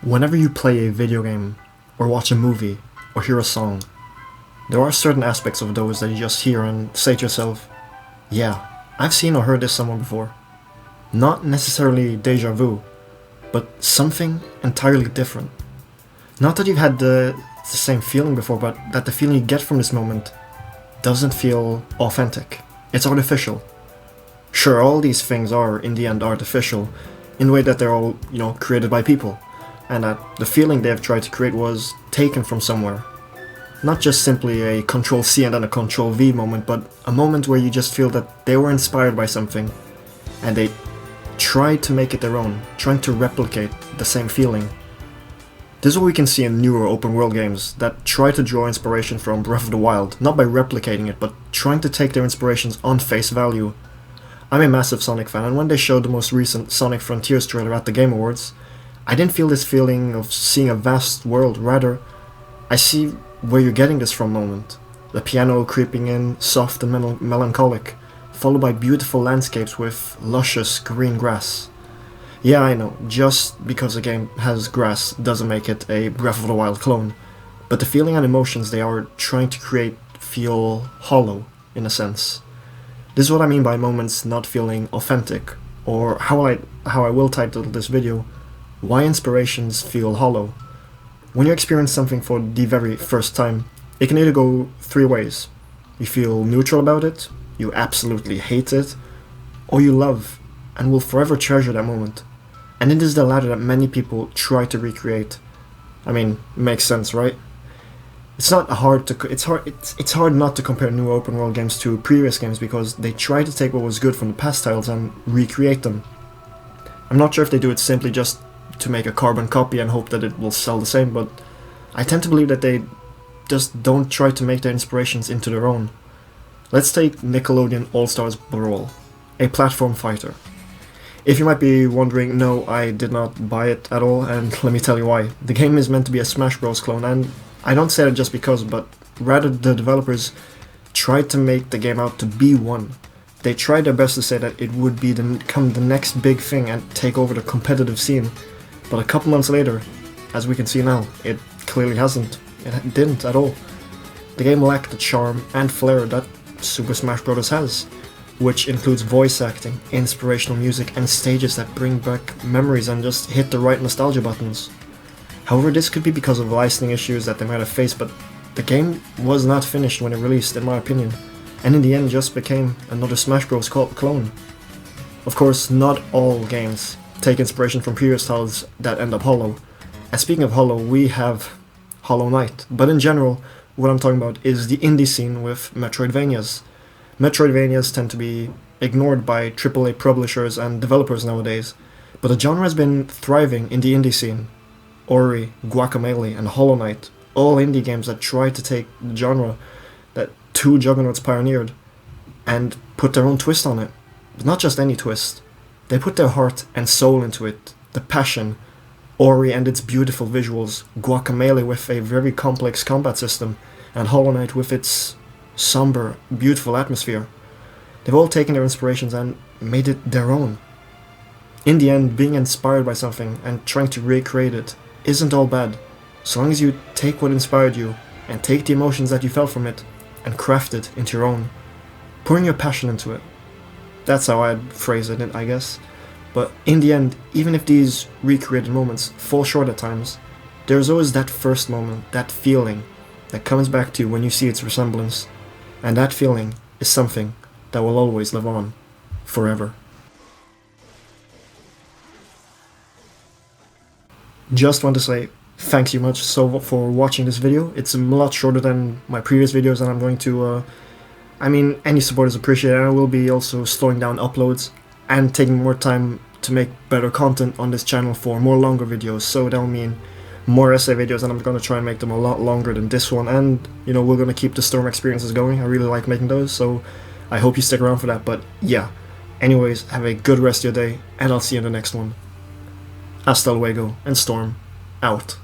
Whenever you play a video game, or watch a movie, or hear a song, there are certain aspects of those that you just hear and say to yourself, yeah, I've seen or heard this somewhere before. Not necessarily deja vu, but something entirely different. Not that you've had the same feeling before, but that the feeling you get from this moment doesn't feel authentic. It's artificial. Sure, all these things are, in the end, artificial, in the way that they're all, created by people, and that the feeling they've tried to create was taken from somewhere. Not just simply a Control-C and then a Control-V moment, but a moment where you just feel that they were inspired by something, and they tried to make it their own, trying to replicate the same feeling. This is what we can see in newer open-world games that try to draw inspiration from Breath of the Wild, not by replicating it, but trying to take their inspirations on face value. I'm a massive Sonic fan, and when they showed the most recent Sonic Frontiers trailer at the Game Awards, I didn't feel this feeling of seeing a vast world, rather, I see where you're getting this from moment. The piano creeping in, soft and melancholic, followed by beautiful landscapes with luscious green grass. Yeah, I know, just because a game has grass doesn't make it a Breath of the Wild clone, but the feeling and emotions they are trying to create feel hollow, in a sense. This is what I mean by moments not feeling authentic, or how I will title this video, Why Inspirations Feel Hollow. When you experience something for the very first time, it can either go three ways. You feel neutral about it, you absolutely hate it, or you love and will forever treasure that moment. And it is the latter that many people try to recreate. I mean, makes sense, right? It's hard not to compare new open world games to previous games because they try to take what was good from the past titles and recreate them. I'm not sure if they do it simply just to make a carbon copy and hope that it will sell the same, but I tend to believe that they just don't try to make their inspirations into their own. Let's take Nickelodeon AllStars Brawl, a platform fighter. If you might be wondering, no, I did not buy it at all, and let me tell you why. The game is meant to be a Smash Bros clone, and I don't say that just because, but rather the developers tried to make the game out to be one. They tried their best to say that it would become the next big thing and take over the competitive scene, but a couple months later, as we can see now, it clearly hasn't. It didn't at all. The game lacked the charm and flair that Super Smash Bros. Has, which includes voice acting, inspirational music, and stages that bring back memories and just hit the right nostalgia buttons. However, this could be because of licensing issues that they might have faced, but the game was not finished when it released, in my opinion, and in the end just became another Smash Bros. Clone. Of course, not all games take inspiration from previous titles that end up hollow. And speaking of hollow, we have Hollow Knight, but in general, what I'm talking about is the indie scene with Metroidvanias. Metroidvanias tend to be ignored by AAA publishers and developers nowadays, but the genre has been thriving in the indie scene. Ori, Guacamelee, and Hollow Knight, all indie games that try to take the genre that two juggernauts pioneered and put their own twist on it. But not just any twist. They put their heart and soul into it, the passion. Ori and its beautiful visuals, Guacamelee with a very complex combat system, and Hollow Knight with its somber, beautiful atmosphere. They've all taken their inspirations and made it their own. In the end, being inspired by something and trying to recreate it isn't all bad, so long as you take what inspired you and take the emotions that you felt from it and craft it into your own, pouring your passion into it. That's how I'd phrase it, I guess. But in the end, even if these recreated moments fall short at times, there's always that first moment, that feeling that comes back to you when you see its resemblance, and that feeling is something that will always live on, forever. Just want to say thanks you much for watching this video. It's a lot shorter than my previous videos, and I'm going to, any support is appreciated. I will be also slowing down uploads and taking more time to make better content on this channel for more longer videos, so that'll mean more essay videos, and I'm going to try and make them a lot longer than this one, and we're going to keep the Storm experiences going. I really like making those, so I hope you stick around for that. But yeah, anyways, have a good rest of your day, and I'll see you in the next one. Hasta luego, and Storm out.